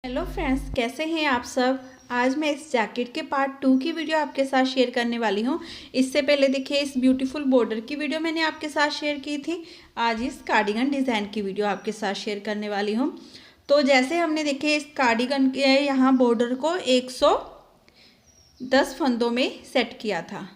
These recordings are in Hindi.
हेलो फ्रेंड्स, कैसे हैं आप सब। आज मैं इस जैकेट के पार्ट 2 की वीडियो आपके साथ शेयर करने वाली हूं। इससे पहले देखिए, इस ब्यूटीफुल बॉर्डर की वीडियो मैंने आपके साथ शेयर की थी। आज इस कार्डिगन डिज़ाइन की वीडियो आपके साथ शेयर करने वाली हूं। तो जैसे हमने देखे, इस कार्डिगन के यहाँ बॉर्डर को 110 फंदों में सेट किया था।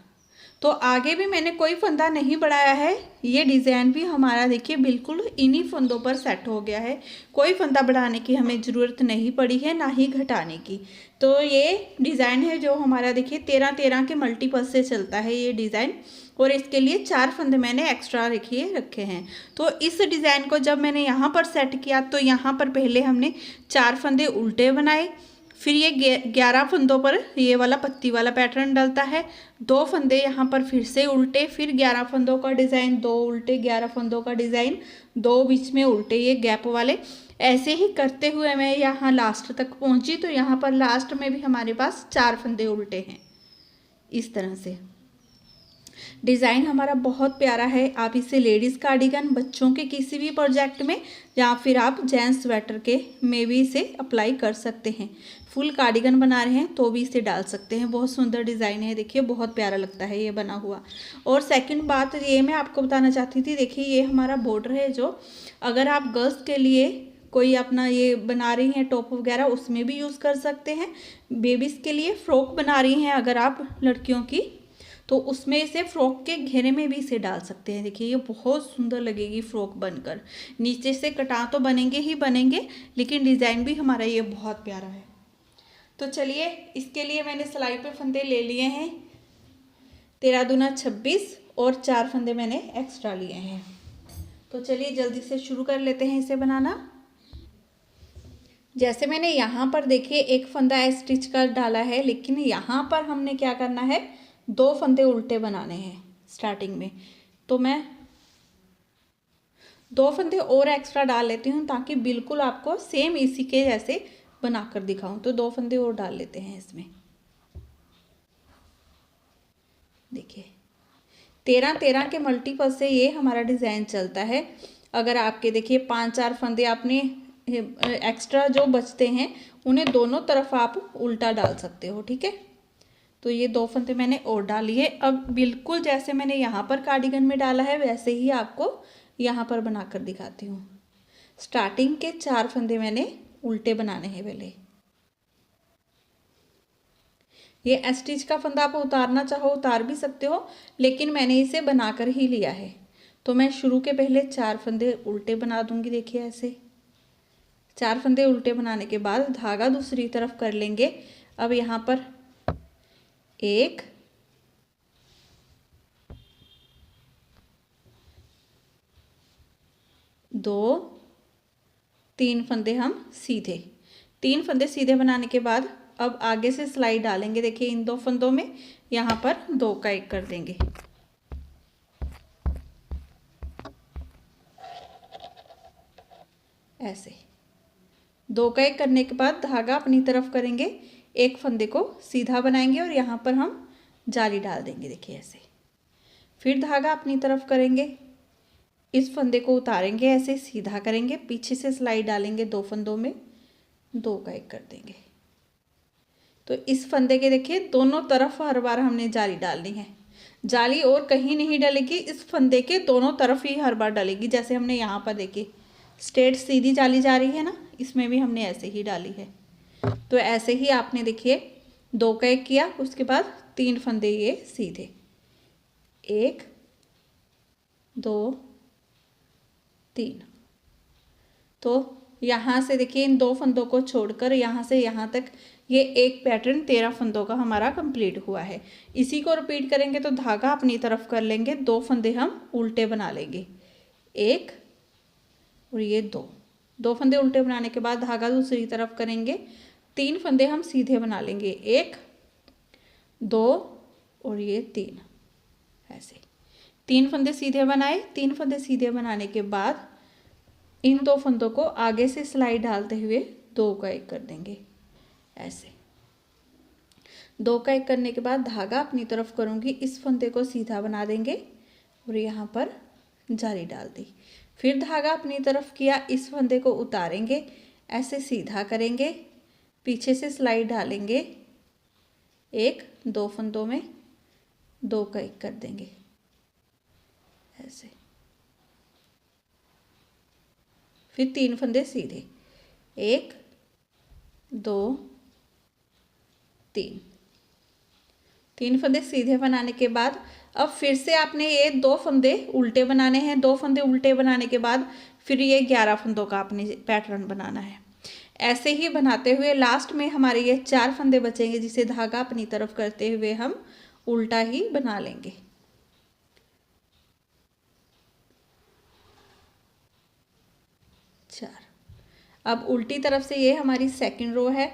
तो आगे भी मैंने कोई फंदा नहीं बढ़ाया है। ये डिज़ाइन भी हमारा देखिए बिल्कुल इन्हीं फंदों पर सेट हो गया है। कोई फंदा बढ़ाने की हमें ज़रूरत नहीं पड़ी है, ना ही घटाने की। तो ये डिज़ाइन है जो हमारा देखिए 13-13 के मल्टीपल से चलता है ये डिज़ाइन। और इसके लिए 4 फंदे मैंने एक्स्ट्रा रखे हैं। तो इस डिज़ाइन को जब मैंने यहाँ पर सेट किया तो यहाँ पर पहले हमने 4 फंदे उल्टे बनाए। फिर ये 11 फंदों पर ये वाला पत्ती वाला पैटर्न डलता है। 2 फंदे यहाँ पर फिर से उल्टे, फिर 11 फंदों का डिज़ाइन, 2 उल्टे, 11 फंदों का डिज़ाइन, 2 बीच में उल्टे, ये गैप वाले। ऐसे ही करते हुए मैं यहाँ लास्ट तक पहुँची। तो यहाँ पर लास्ट में भी हमारे पास 4 फंदे उल्टे हैं। इस तरह से डिज़ाइन हमारा बहुत प्यारा है। आप इसे लेडीज़ कार्डिगन, बच्चों के किसी भी प्रोजेक्ट में, या फिर आप जेंट्स स्वेटर के में भी इसे अप्लाई कर सकते हैं। फुल कार्डिगन बना रहे हैं तो भी इसे डाल सकते हैं। बहुत सुंदर डिज़ाइन है, देखिए बहुत प्यारा लगता है ये बना हुआ। और सेकंड बात ये मैं आपको बताना चाहती थी, देखिए ये हमारा बॉर्डर है जो अगर आप गर्ल्स के लिए कोई अपना ये बना रही हैं टॉप वगैरह, उसमें भी यूज़ कर सकते हैं। बेबीज़ के लिए फ्रॉक बना रही हैं अगर आप लड़कियों की, तो उसमें इसे फ्रॉक के घेरे में भी इसे डाल सकते हैं। देखिए ये बहुत सुंदर लगेगी फ्रॉक बनकर। नीचे से कटा तो बनेंगे ही बनेंगे, लेकिन डिज़ाइन भी हमारा ये बहुत प्यारा है। तो चलिए, इसके लिए मैंने सिलाई पे फंदे ले लिए हैं 13 दूना 26 और 4 फंदे मैंने एक्स्ट्रा लिए हैं। तो चलिए जल्दी से शुरू कर लेते हैं इसे बनाना। जैसे मैंने यहाँ पर देखिए एक फंदा स्टिच कर डाला है, लेकिन यहाँ पर हमने क्या करना है, 2 फंदे उल्टे बनाने हैं स्टार्टिंग में। तो मैं 2 फंदे और एक्स्ट्रा डाल लेती हूँ ताकि बिल्कुल आपको सेम इसी के जैसे बनाकर दिखाऊं। तो 2 फंदे और डाल लेते हैं इसमें। देखिए 13-13 के मल्टीपल से ये हमारा डिज़ाइन चलता है। अगर आपके देखिए 5-4 फंदे आपने एक्स्ट्रा जो बचते हैं उन्हें दोनों तरफ आप उल्टा डाल सकते हो, ठीक है। तो ये 2 फंदे मैंने और डाली है। अब बिल्कुल जैसे मैंने यहाँ पर कार्डिगन में डाला है वैसे ही आपको यहाँ पर बनाकर दिखाती हूँ। स्टार्टिंग के 4 फंदे मैंने उल्टे बनाने हैं पहले। ये स्टिच का फंदा आप उतारना चाहो उतार भी सकते हो, लेकिन मैंने इसे बनाकर ही लिया है। तो मैं शुरू के पहले 4 फंदे उल्टे बना दूंगी। देखिए ऐसे 4 फंदे उल्टे बनाने के बाद धागा दूसरी तरफ कर लेंगे। अब यहाँ पर 1 2 3 फंदे हम सीधे, 3 फंदे सीधे बनाने के बाद अब आगे से सिलाई डालेंगे। देखिए इन 2 फंदों में यहाँ पर 2 का 1 कर देंगे। ऐसे 2 का 1 करने के बाद धागा अपनी तरफ करेंगे, एक फंदे को सीधा बनाएंगे और यहाँ पर हम जाली डाल देंगे। देखिए ऐसे, फिर धागा अपनी तरफ करेंगे, इस फंदे को उतारेंगे, ऐसे सीधा करेंगे, पीछे से सिलाई डालेंगे 2 फंदों में, 2 का 1 कर देंगे। तो इस फंदे के देखिए दोनों तरफ हर बार हमने जाली डालनी है। जाली और कहीं नहीं डलेगी, इस फंदे के दोनों तरफ ही हर बार डलेगी। जैसे हमने यहाँ पर देखिए स्ट्रेट सीधी जाली जा रही है ना, इसमें भी हमने ऐसे ही डाली है। तो ऐसे ही आपने देखिए 2 का 1 किया, उसके बाद 3 फंदे ये सीधे, 1 2 3। तो यहाँ से देखिए इन 2 फंदों को छोड़कर यहाँ से यहाँ तक ये एक पैटर्न 13 फंदों का हमारा कंप्लीट हुआ है। इसी को रिपीट करेंगे। तो धागा अपनी तरफ कर लेंगे, 2 फंदे हम उल्टे बना लेंगे, 1 और ये 2 फंदे उल्टे बनाने के बाद धागा दूसरी तरफ करेंगे, 3 फंदे हम सीधे बना लेंगे, 1 2 और ये 3। ऐसे 3 फंदे सीधे बनाए। 3 फंदे सीधे बनाने के बाद इन 2 फंदों को आगे से सिलाई डालते हुए 2 का 1 कर देंगे। ऐसे 2 का 1 करने के बाद धागा अपनी तरफ करूँगी, इस फंदे को सीधा बना देंगे और यहाँ पर जाली डाल दी। फिर धागा अपनी तरफ किया, इस फंदे को उतारेंगे, ऐसे सीधा करेंगे, पीछे से सिलाई डालेंगे, एक दो फंदों में दो का एक कर देंगे ऐसे, फिर 3 फंदे सीधे, 1 2 3, 3 फंदे सीधे बनाने के बाद अब फिर से आपने ये 2 फंदे उल्टे बनाने हैं। 2 फंदे उल्टे बनाने के बाद फिर ये 11 फंदों का आपने पैटर्न बनाना है। ऐसे ही बनाते हुए लास्ट में हमारे ये 4 फंदे बचेंगे, जिसे धागा अपनी तरफ करते हुए हम उल्टा ही बना लेंगे। अब उल्टी तरफ से ये हमारी सेकंड रो है।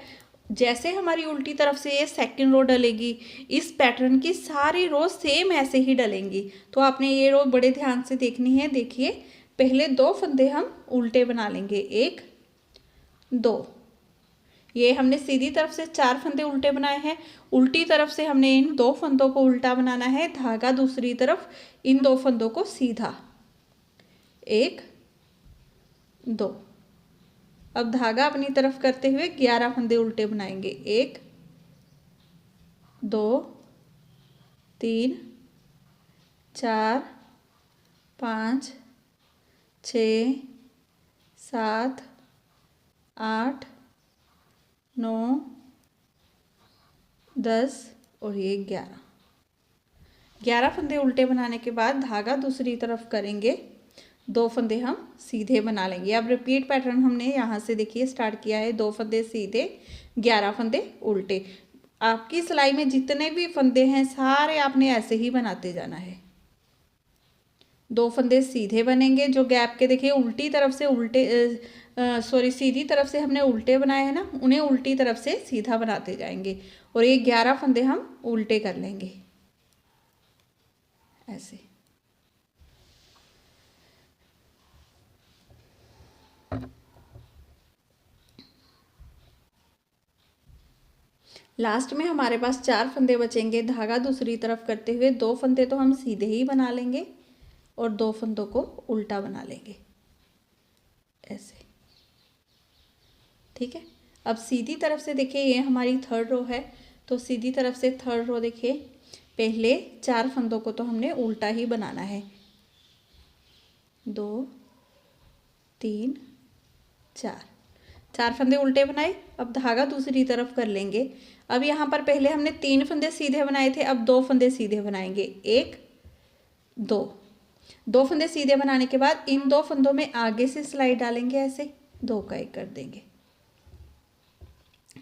जैसे हमारी उल्टी तरफ से ये सेकंड रो डलेगी, इस पैटर्न की सारी रो सेम ऐसे ही डलेंगी। तो आपने ये रो बड़े ध्यान से देखनी है। देखिए, पहले 2 फंदे हम उल्टे बना लेंगे, 1 2, ये हमने सीधी तरफ से 4 फंदे उल्टे बनाए हैं। उल्टी तरफ से हमने इन 2 फंदों को उल्टा बनाना है, धागा दूसरी तरफ, इन 2 फंदों को सीधा, 1 2। अब धागा अपनी तरफ करते हुए 11 फंदे उल्टे बनाएंगे, 1 2 3 4 5 6 7 8 9 10 और ये 11 फंदे उल्टे बनाने के बाद धागा दूसरी तरफ करेंगे, 2 फंदे हम सीधे बना लेंगे। अब रिपीट पैटर्न हमने यहाँ से देखिए स्टार्ट किया है, 2 फंदे सीधे 11 फंदे उल्टे। आपकी सिलाई में जितने भी फंदे हैं सारे आपने ऐसे ही बनाते जाना है। 2 फंदे सीधे बनेंगे, जो गैप के देखिए उल्टी तरफ से सीधी तरफ से हमने उल्टे बनाए हैं ना, उन्हें उल्टी तरफ से सीधा बनाते जाएंगे और ये 11 फंदे हम उल्टे कर लेंगे ऐसे। लास्ट में हमारे पास 4 फंदे बचेंगे, धागा दूसरी तरफ करते हुए 2 फंदे तो हम सीधे ही बना लेंगे और 2 फंदों को उल्टा बना लेंगे ऐसे, ठीक है। अब सीधी तरफ से देखिए ये हमारी थर्ड रो है, तो सीधी तरफ से थर्ड रो देखिए, पहले 4 फंदों को तो हमने उल्टा ही बनाना है, 2 3 4 फंदे उल्टे बनाए। अब धागा दूसरी तरफ कर लेंगे। अब यहाँ पर पहले हमने 3 फंदे सीधे बनाए थे, अब 2 फंदे सीधे बनाएंगे, 1 2 फंदे सीधे बनाने के बाद इन 2 फंदों में आगे से सिलाई डालेंगे ऐसे, 2 का एक कर देंगे।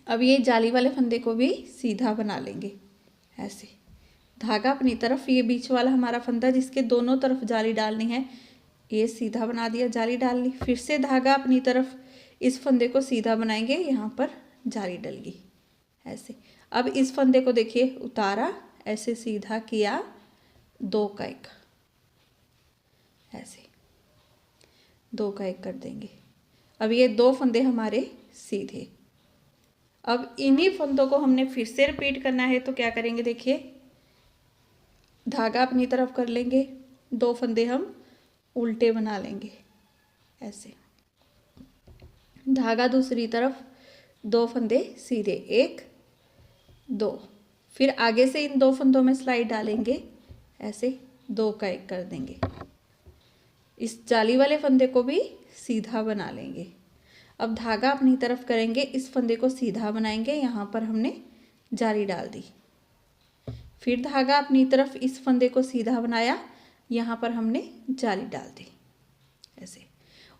अब ये जाली वाले फंदे को भी सीधा बना लेंगे ऐसे, धागा अपनी तरफ, ये बीच वाला हमारा फंदा जिसके दोनों तरफ जाली डालनी है, ये सीधा बना दिया, जाली डाल ली। फिर से धागा अपनी तरफ, इस फंदे को सीधा बनाएंगे, यहाँ पर जाली डल गई ऐसे। अब इस फंदे को देखिए उतारा, ऐसे सीधा किया, 2 का एक ऐसे, 2 का एक कर देंगे। अब ये 2 फंदे हमारे सीधे। अब इन्हीं फंदों को हमने फिर से रिपीट करना है, तो क्या करेंगे देखिए, धागा अपनी तरफ कर लेंगे, 2 फंदे हम उल्टे बना लेंगे ऐसे, धागा दूसरी तरफ, 2 फंदे सीधे, 1 2, फिर आगे से इन 2 फंदों में सिलाई डालेंगे ऐसे, 2 का एक कर देंगे। इस जाली वाले फंदे को भी सीधा बना लेंगे। अब धागा अपनी तरफ करेंगे, इस फंदे को सीधा बनाएंगे, यहाँ पर हमने जाली डाल दी। फिर धागा अपनी तरफ, इस फंदे को सीधा बनाया, यहाँ पर हमने जाली डाल दी ऐसे।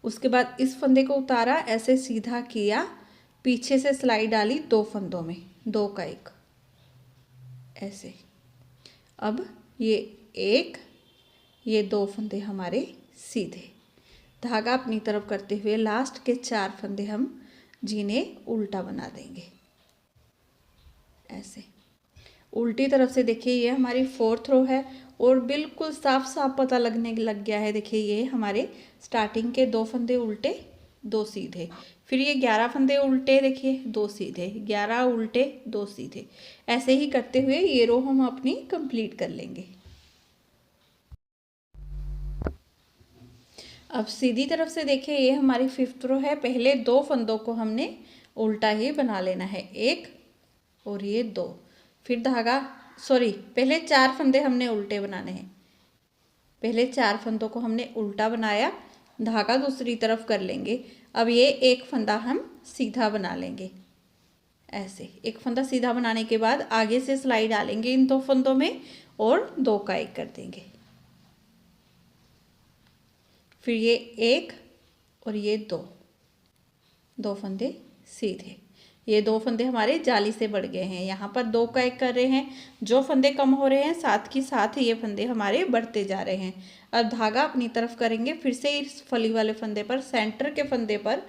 उसके बाद इस फंदे को उतारा, ऐसे सीधा किया, पीछे से सिलाई डाली 2 फंदों में, 2 का एक ऐसे। अब ये 1, ये 2 फंदे हमारे सीधे, धागा अपनी तरफ करते हुए लास्ट के 4 फंदे हम जिन्हें उल्टा बना देंगे ऐसे। उल्टी तरफ से देखिए ये हमारी 4th रो है और बिल्कुल साफ साफ पता लगने लग गया है। देखिए ये हमारे स्टार्टिंग के 2 फंदे उल्टे, 2 सीधे, फिर ये 11 फंदे उल्टे, देखिए 2 सीधे, 11 उल्टे 2 सीधे, ऐसे ही करते हुए ये रो हम अपनी कंप्लीट कर लेंगे। अब सीधी तरफ से देखिए ये हमारी 5th रो है, पहले 2 फंदों को हमने उल्टा ही बना लेना है, एक और ये दो। फिर धागा, सॉरी, पहले 4 फंदे हमने उल्टे बनाने हैं। पहले 4 फंदों को हमने उल्टा बनाया, धागा दूसरी तरफ कर लेंगे। अब ये एक फंदा हम सीधा बना लेंगे। ऐसे एक फंदा सीधा बनाने के बाद आगे से सिलाई डालेंगे इन 2 फंदों में और 2 का 1 कर देंगे। फिर ये 1 और ये 2 फंदे सीधे। ये 2 फंदे हमारे जाली से बढ़ गए हैं। यहाँ पर 2 का 1 कर रहे हैं, जो फंदे कम हो रहे हैं साथ ही साथ ये फंदे हमारे बढ़ते जा रहे हैं। अब धागा अपनी तरफ करेंगे, फिर से इस फली वाले फंदे पर, सेंटर के फंदे पर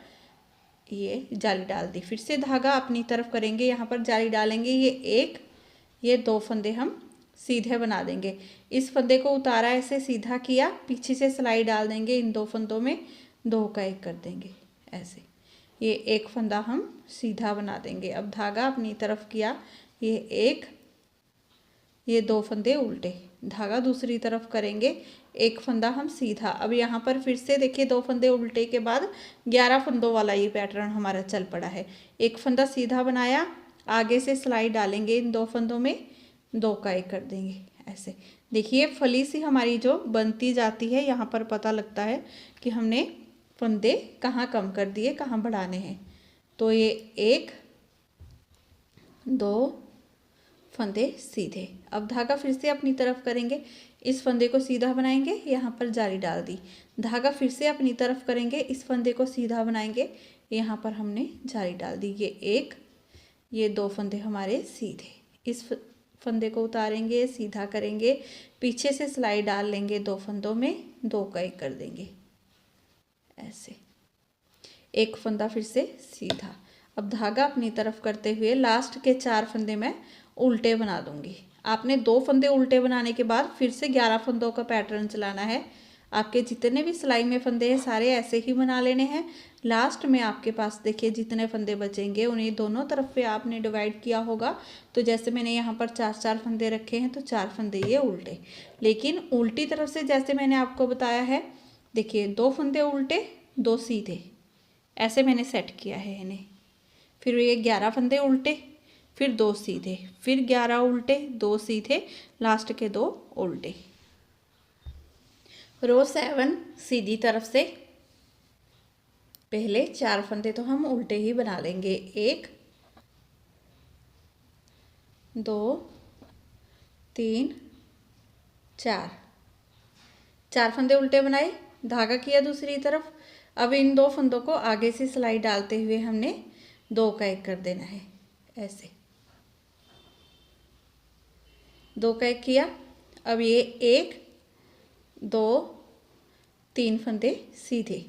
ये जाली डाल दी। फिर से धागा अपनी तरफ करेंगे, यहाँ पर जाली डालेंगे। ये 1, ये 2 फंदे हम सीधे बना देंगे। इस फंदे को उतारा, ऐसे सीधा किया, पीछे से सिलाई डाल देंगे इन 2 फंदों में, 2 का 1 कर देंगे। ऐसे ये एक फंदा हम सीधा बना देंगे। अब धागा अपनी तरफ किया, ये 1, ये 2 फंदे उल्टे, धागा दूसरी तरफ करेंगे, एक फंदा हम सीधा। अब यहाँ पर फिर से देखिए 2 फंदे उल्टे के बाद 11 फंदों वाला ये पैटर्न हमारा चल पड़ा है। एक फंदा सीधा बनाया, आगे से सिलाई डालेंगे इन 2 फंदों में, 2 का 1 कर देंगे। ऐसे देखिए फली सी हमारी जो बनती जाती है, यहाँ पर पता लगता है कि हमने फंदे कहाँ कम कर दिए, कहाँ बढ़ाने हैं। तो ये 1, 2 फंदे सीधे। अब धागा फिर से अपनी तरफ करेंगे, इस फंदे को सीधा बनाएंगे, यहाँ पर जाली डाल दी। धागा फिर से अपनी तरफ करेंगे, इस फंदे को सीधा बनाएंगे, यहाँ पर हमने जाली डाल दी। ये 1, ये 2 फंदे हमारे सीधे। इस फंदे को उतारेंगे, सीधा करेंगे, पीछे से सिलाई डाल लेंगे 2 फंदों में, 2 का 1 कर देंगे। ऐसे एक फंदा फिर से सीधा। अब धागा अपनी तरफ करते हुए लास्ट के 4 फंदे मैं उल्टे बना दूंगी। आपने 2 फंदे उल्टे बनाने के बाद फिर से 11 फंदों का पैटर्न चलाना है। आपके जितने भी सिलाई में फंदे हैं सारे ऐसे ही बना लेने हैं। लास्ट में आपके पास देखिए जितने फंदे बचेंगे उन्हें दोनों तरफ पे आपने डिवाइड किया होगा। तो जैसे मैंने यहाँ पर 4-4 फंदे रखे हैं, तो 4 फंदे ये उल्टे, लेकिन उल्टी तरफ से जैसे मैंने आपको बताया है, देखिए 2 फंदे उल्टे, 2 सीधे, ऐसे मैंने सेट किया है इन्हें। फिर ये 11 फंदे उल्टे, फिर 2 सीधे, फिर 11 उल्टे, 2 सीधे, लास्ट के 2 उल्टे। रो 7 सीधी तरफ से पहले 4 फंदे तो हम उल्टे ही बना लेंगे। 1, 2, 3, 4 फंदे उल्टे बनाए, धागा किया दूसरी तरफ। अब इन 2 फंदों को आगे से सिलाई डालते हुए हमने 2 का 1 कर देना है। ऐसे 2 का 1 किया। अब ये 1, 2, 3 फंदे सीधे।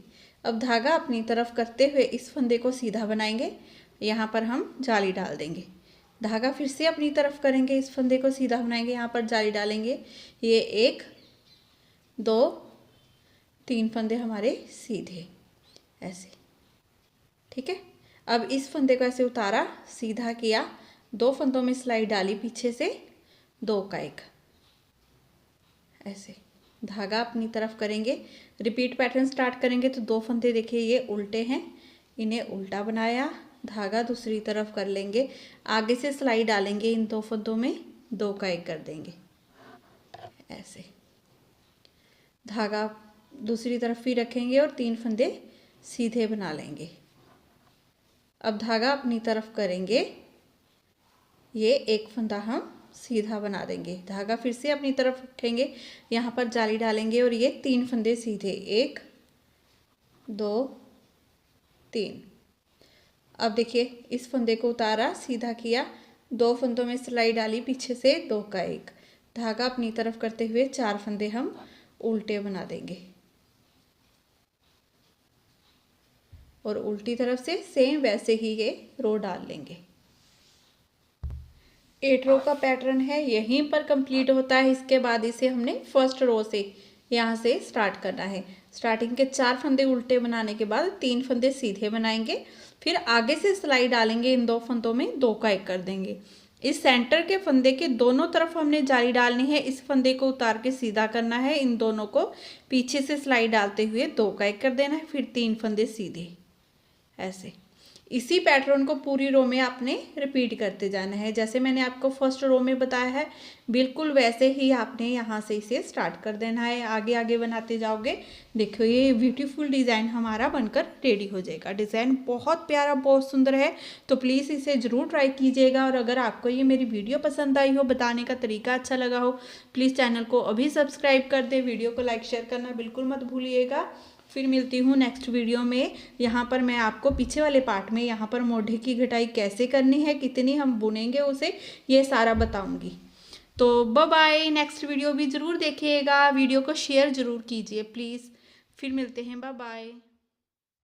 अब धागा अपनी तरफ करते हुए इस फंदे को सीधा बनाएंगे, यहाँ पर हम जाली डाल देंगे। धागा फिर से अपनी तरफ करेंगे, इस फंदे को सीधा बनाएंगे, यहाँ पर जाली डालेंगे। ये 1, 2, 3 फंदे हमारे सीधे। ऐसे ठीक है। अब इस फंदे को ऐसे उतारा, सीधा किया, 2 फंदों में सिलाई डाली पीछे से, 2 का 1। ऐसे धागा अपनी तरफ करेंगे, रिपीट पैटर्न स्टार्ट करेंगे। तो 2 फंदे देखिए ये उल्टे हैं, इन्हें उल्टा बनाया, धागा दूसरी तरफ कर लेंगे, आगे से सिलाई डालेंगे इन 2 फंदों में, 2 का 1 कर देंगे। ऐसे धागा दूसरी तरफ ही रखेंगे और 3 फंदे सीधे बना लेंगे। अब धागा अपनी तरफ करेंगे, ये एक फंदा हम सीधा बना देंगे। धागा फिर से अपनी तरफ उठेंगे, यहाँ पर जाली डालेंगे और ये 3 फंदे सीधे, 1, 2, 3। अब देखिए इस फंदे को उतारा, सीधा किया, 2 फंदों में सिलाई डाली पीछे से, 2 का 1। धागा अपनी तरफ करते हुए 4 फंदे हम उल्टे बना देंगे और उल्टी तरफ से सेम वैसे ही ये रो डाल लेंगे। 8 रो का पैटर्न है, यहीं पर कंप्लीट होता है। इसके बाद इसे हमने फर्स्ट रो से यहाँ से स्टार्ट करना है। स्टार्टिंग के 4 फंदे उल्टे बनाने के बाद 3 फंदे सीधे बनाएंगे, फिर आगे से सिलाई डालेंगे इन 2 फंदों में, 2 का 1 कर देंगे। इस सेंटर के फंदे के दोनों तरफ हमने जाली डालनी है, इस फंदे को उतार के सीधा करना है, इन दोनों को पीछे से सिलाई डालते हुए 2 का 1 कर देना है, फिर 3 फंदे सीधे। ऐसे इसी पैटर्न को पूरी रो में आपने रिपीट करते जाना है। जैसे मैंने आपको फर्स्ट रो में बताया है बिल्कुल वैसे ही आपने यहाँ से इसे स्टार्ट कर देना है। आगे आगे बनाते जाओगे, देखो ये ब्यूटीफुल डिज़ाइन हमारा बनकर रेडी हो जाएगा। डिज़ाइन बहुत प्यारा, बहुत सुंदर है, तो प्लीज़ इसे ज़रूर ट्राई कीजिएगा। और अगर आपको ये मेरी वीडियो पसंद आई हो, बताने का तरीका अच्छा लगा हो, प्लीज़ चैनल को अभी सब्सक्राइब कर दे, वीडियो को लाइक शेयर करना बिल्कुल मत भूलिएगा। फिर मिलती हूँ नेक्स्ट वीडियो में। यहाँ पर मैं आपको पीछे वाले पार्ट में यहाँ पर मोढे की घटाई कैसे करनी है, कितनी हम बुनेंगे उसे, ये सारा बताऊँगी। तो बाय बाय, नेक्स्ट वीडियो भी ज़रूर देखिएगा, वीडियो को शेयर ज़रूर कीजिए प्लीज़। फिर मिलते हैं, बाय बाय।